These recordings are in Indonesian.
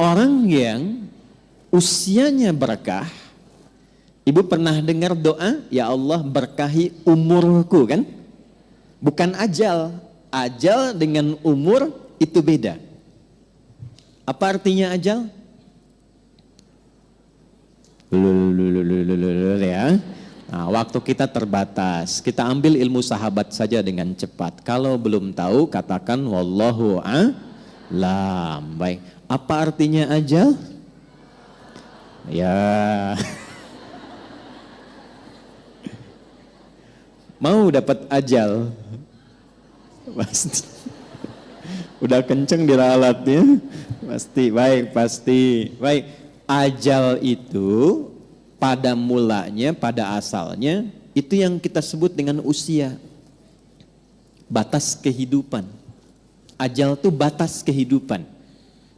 Orang yang usianya berkah, ibu pernah dengar doa, ya Allah berkahi umurku kan? Bukan ajal. Ajal dengan umur itu beda. Apa artinya ajal? Ya. Nah, waktu kita terbatas. Kita ambil ilmu sahabat saja dengan cepat. Kalau belum tahu, katakan wallahu a'lam. Baik. Apa artinya ajal? Ya. Mau dapat ajal? Pasti. Udah kenceng diralatnya? Pasti. Baik, pasti. Baik. Ajal itu pada mulanya, pada asalnya, itu yang kita sebut dengan usia. Batas kehidupan. Ajal itu batas kehidupan.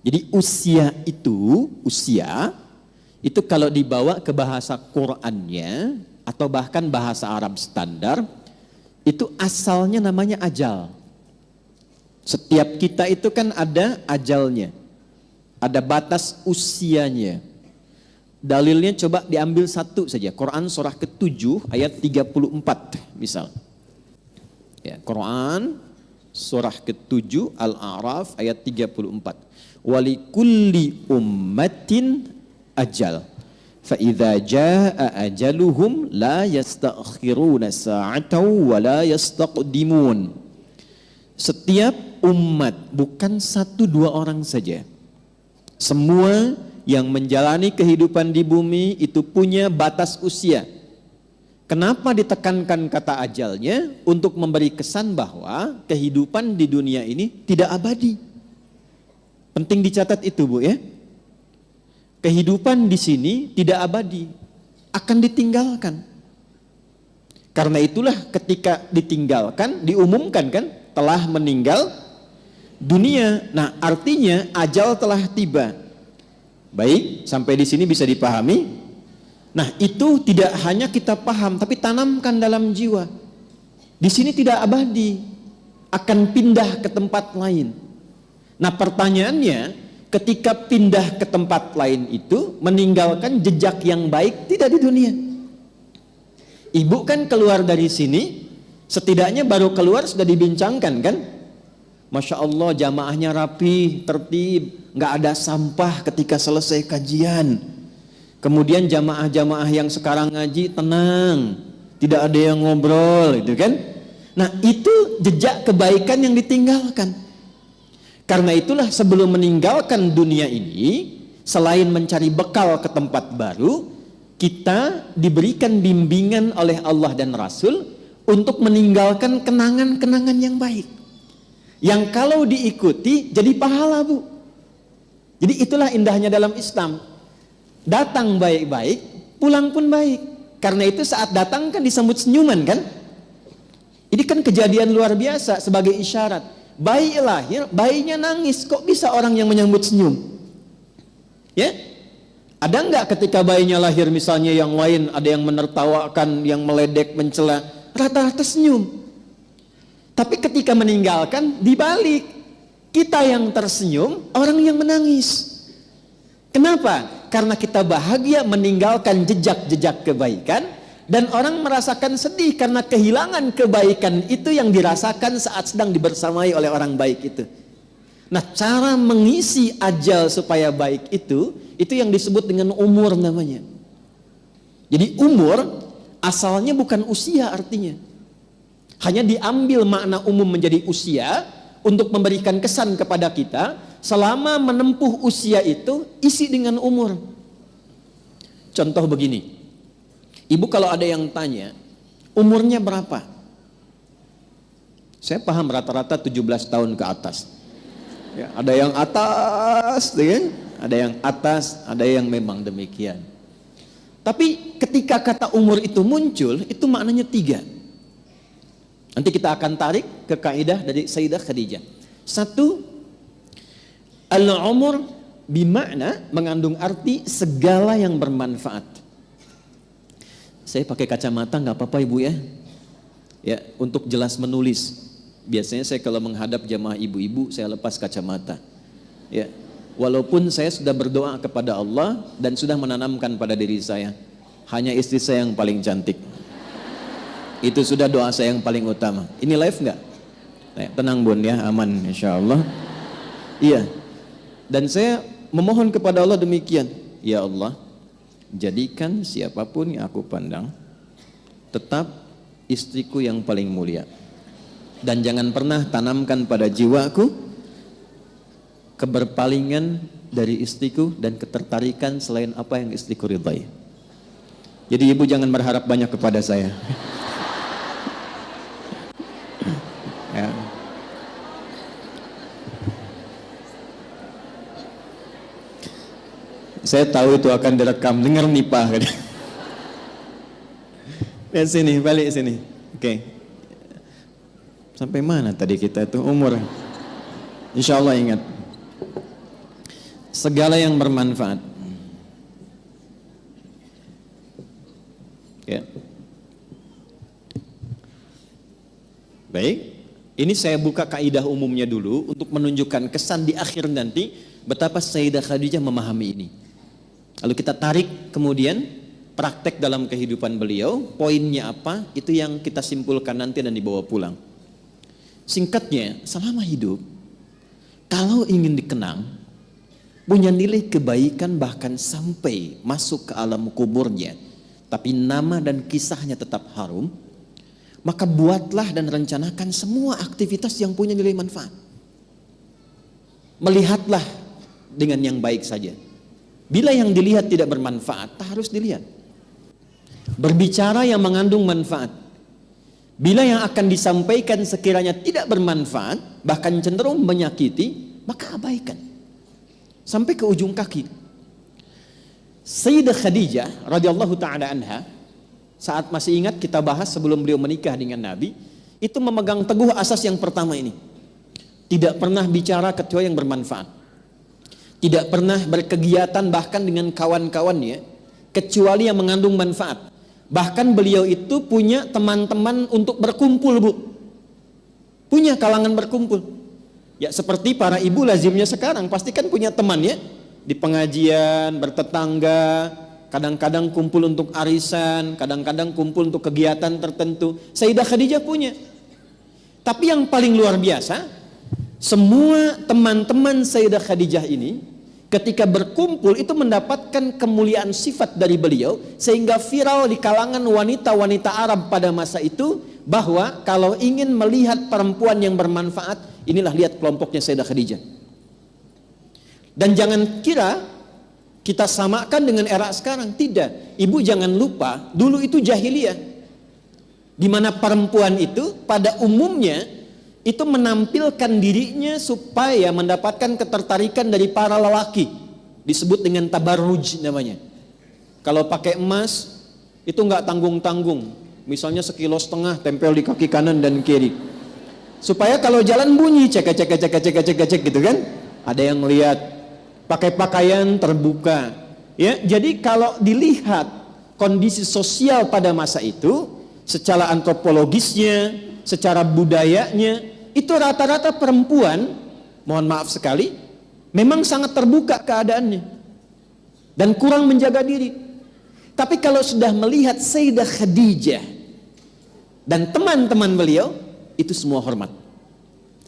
Jadi usia itu kalau dibawa ke bahasa Qur'annya, atau bahkan bahasa Arab standar, itu asalnya namanya ajal. Setiap kita itu kan ada ajalnya. Ada batas usianya. Dalilnya coba diambil satu saja. Quran surah ke-7 ayat 34 misal. Ya, Quran surah ke-7 Al-A'raf ayat 34. Walikulli ummatin ajal. Fa idza jaa ajaluhum la yastakhiruna sa'atan wa la yastaqdimun. Setiap umat, bukan satu dua orang saja. Semua yang menjalani kehidupan di bumi itu punya batas usia. Kenapa ditekankan kata ajalnya? Untuk memberi kesan bahwa kehidupan di dunia ini tidak abadi. Penting dicatat itu, Bu, ya. Kehidupan di sini tidak abadi, akan ditinggalkan. Karena itulah ketika ditinggalkan, diumumkan kan, telah meninggal dunia. Nah, artinya ajal telah tiba. Baik, sampai di sini bisa dipahami. Nah, itu tidak hanya kita paham, tapi tanamkan dalam jiwa. Di sini tidak abadi, akan pindah ke tempat lain. Nah, pertanyaannya, ketika pindah ke tempat lain itu, meninggalkan jejak yang baik tidak di dunia. Ibu kan keluar dari sini, setidaknya baru keluar sudah dibincangkan kan? Masya Allah, jamaahnya rapi, tertib, nggak ada sampah ketika selesai kajian. Kemudian jamaah-jamaah yang sekarang ngaji tenang, tidak ada yang ngobrol, gitu kan? Nah, itu jejak kebaikan yang ditinggalkan. Karena itulah sebelum meninggalkan dunia ini, selain mencari bekal ke tempat baru, kita diberikan bimbingan oleh Allah dan Rasul untuk meninggalkan kenangan-kenangan yang baik. Yang kalau diikuti jadi pahala, Bu. Jadi itulah indahnya dalam Islam. Datang baik-baik, pulang pun baik. Karena itu saat datang kan disambut senyuman kan? Ini kan kejadian luar biasa sebagai isyarat. Bayi lahir, bayinya nangis, kok bisa orang yang menyambut senyum? Ya? Ada enggak ketika bayinya lahir misalnya yang lain ada yang menertawakan, yang meledek, mencela, rata-rata senyum. Tapi ketika meninggalkan dibalik, kita yang tersenyum, orang yang menangis. Kenapa? Karena kita bahagia meninggalkan jejak-jejak kebaikan, dan orang merasakan sedih karena kehilangan kebaikan itu yang dirasakan saat sedang dibersamai oleh orang baik itu. Nah, cara mengisi ajal supaya baik itu yang disebut dengan umur namanya. Jadi umur asalnya bukan usia artinya. Hanya diambil makna umum menjadi usia untuk memberikan kesan kepada kita selama menempuh usia itu isi dengan umur. Contoh begini. Ibu kalau ada yang tanya, umurnya berapa? Saya paham rata-rata 17 tahun ke atas. Ya, ada yang atas, ya? Ada yang atas, ada yang memang demikian. Tapi ketika kata umur itu muncul, itu maknanya 3. Nanti kita akan tarik ke kaidah dari Sayyidah Khadijah. 1, al-umur bimakna mengandung arti segala yang bermanfaat. Saya pakai kacamata nggak apa-apa Ibu ya. Ya, untuk jelas menulis. Biasanya saya kalau menghadap jamaah ibu-ibu saya lepas kacamata. Ya. walaupun saya sudah berdoa kepada Allah dan sudah menanamkan pada diri saya, hanya istri saya yang paling cantik. Itu sudah doa saya yang paling utama. Ini live nggak? Tenang bun ya, aman insya Allah. Iya. Dan saya memohon kepada Allah demikian, ya Allah, jadikan siapapun yang aku pandang tetap istriku yang paling mulia. Dan jangan pernah tanamkan pada jiwaku keberpalingan dari istriku dan ketertarikan selain apa yang istriku ridhai. Jadi ibu jangan berharap banyak kepada saya. Ya. Saya tahu itu akan direkam, dengar nih Pak. Lihat sini, balik sini. Oke. Sampai mana tadi kita itu umur? Insya Allah ingat. Segala yang bermanfaat. Ya. Baik. Ini saya buka kaidah umumnya dulu untuk menunjukkan kesan di akhir nanti betapa Sayyidah Khadijah memahami ini. Lalu kita tarik kemudian praktek dalam kehidupan beliau, poinnya apa? Itu yang kita simpulkan nanti dan dibawa pulang. Singkatnya, selama hidup, kalau ingin dikenang, punya nilai kebaikan bahkan sampai masuk ke alam kuburnya, tapi nama dan kisahnya tetap harum, maka buatlah dan rencanakan semua aktivitas yang punya nilai manfaat. Melihatlah dengan yang baik saja. Bila yang dilihat tidak bermanfaat, tak harus dilihat. Berbicara yang mengandung manfaat. Bila yang akan disampaikan sekiranya tidak bermanfaat, bahkan cenderung menyakiti, maka abaikan. Sampai ke ujung kaki. Sayyidah Khadijah radhiyallahu taala anha, saat masih ingat kita bahas sebelum beliau menikah dengan Nabi, itu memegang teguh asas yang pertama ini. Tidak pernah bicara kecuali yang bermanfaat. Tidak pernah berkegiatan bahkan dengan kawan-kawannya kecuali yang mengandung manfaat. Bahkan beliau itu punya teman-teman untuk berkumpul, Bu. Punya kalangan berkumpul. Ya seperti para ibu lazimnya sekarang, pasti kan punya teman ya. Di pengajian, bertetangga, kadang-kadang kumpul untuk arisan, kadang-kadang kumpul untuk kegiatan tertentu. Sayyidah Khadijah punya. Tapi yang paling luar biasa, semua teman-teman Sayyidah Khadijah ini ketika berkumpul itu mendapatkan kemuliaan sifat dari beliau, sehingga viral di kalangan wanita-wanita Arab pada masa itu bahwa kalau ingin melihat perempuan yang bermanfaat, inilah lihat kelompoknya Sayyidah Khadijah. Dan jangan kira kita samakan dengan era sekarang, tidak. Ibu jangan lupa, dulu itu jahiliyah, di mana perempuan itu pada umumnya itu menampilkan dirinya supaya mendapatkan ketertarikan dari para lelaki. Disebut dengan tabarruj namanya. Kalau pakai emas itu nggak tanggung-tanggung. Misalnya 1,5 kilo tempel di kaki kanan dan kiri. Supaya kalau jalan bunyi cek gitu kan. Ada yang lihat. Pakai pakaian terbuka. Ya, jadi kalau dilihat kondisi sosial pada masa itu, secara antropologisnya, secara budayanya, itu rata-rata perempuan, mohon maaf sekali, memang sangat terbuka keadaannya dan kurang menjaga diri. Tapi kalau sudah melihat Sayyidah Khadijah dan teman-teman beliau, itu semua hormat.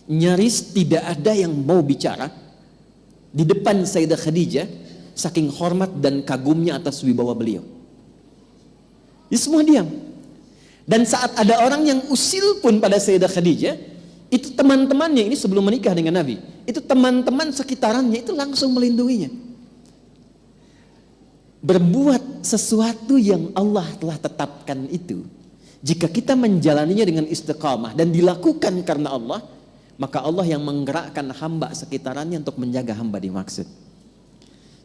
Nyaris tidak ada yang mau bicara di depan Sayyidah Khadijah, saking hormat dan kagumnya atas wibawa beliau. Ini semua diam. Dan saat ada orang yang usil pun pada Sayyidah Khadijah, itu teman-temannya ini sebelum menikah dengan Nabi, itu teman-teman sekitarannya itu langsung melindunginya. Berbuat sesuatu yang Allah telah tetapkan itu, jika kita menjalaninya dengan istiqamah dan dilakukan karena Allah, maka Allah yang menggerakkan hamba sekitarannya untuk menjaga hamba dimaksud.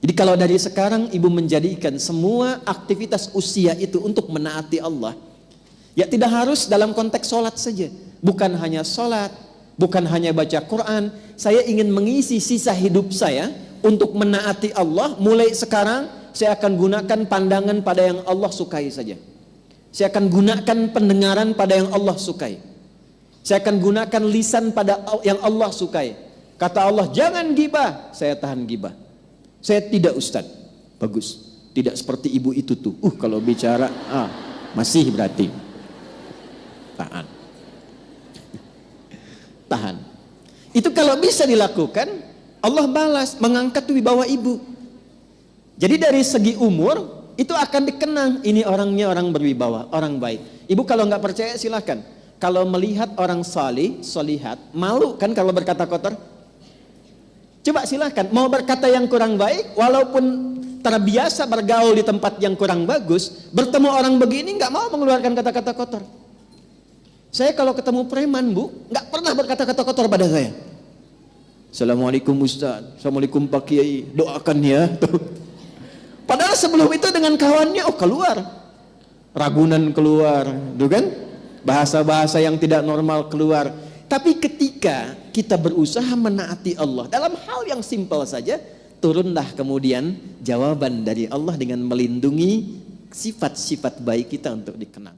Jadi kalau dari sekarang ibu menjadikan semua aktivitas usia itu untuk menaati Allah, ya tidak harus dalam konteks sholat saja. Bukan hanya sholat, bukan hanya baca Quran. Saya ingin mengisi sisa hidup saya untuk menaati Allah. Mulai sekarang saya akan gunakan pandangan pada yang Allah sukai saja. Saya akan gunakan pendengaran pada yang Allah sukai. Saya akan gunakan lisan pada yang Allah sukai. Kata Allah, jangan gibah. Saya tahan gibah. Saya tidak Ustaz. Bagus. Tidak seperti ibu itu tuh. Kalau bicara, masih berarti. Tahan. Tahan. Itu kalau bisa dilakukan, Allah balas, mengangkat wibawa ibu. Jadi dari segi umur, itu akan dikenang. Ini orangnya orang berwibawa, orang baik. Ibu kalau nggak percaya silahkan. Kalau melihat orang salih, solihat, malu kan kalau berkata kotor? Coba silahkan, mau berkata yang kurang baik, walaupun terbiasa bergaul di tempat yang kurang bagus, bertemu orang begini nggak mau mengeluarkan kata-kata kotor. Saya kalau ketemu preman bu, nggak pernah berkata-kata kotor pada saya. Assalamualaikum Ustaz, Assalamualaikum Pak Kiai, doakan ya. Padahal sebelum itu dengan kawannya, keluar. Ragunan keluar, tuh kan? Bahasa-bahasa yang tidak normal keluar. Tapi ketika kita berusaha menaati Allah dalam hal yang simpel saja, turunlah kemudian jawaban dari Allah dengan melindungi sifat-sifat baik kita untuk dikenang.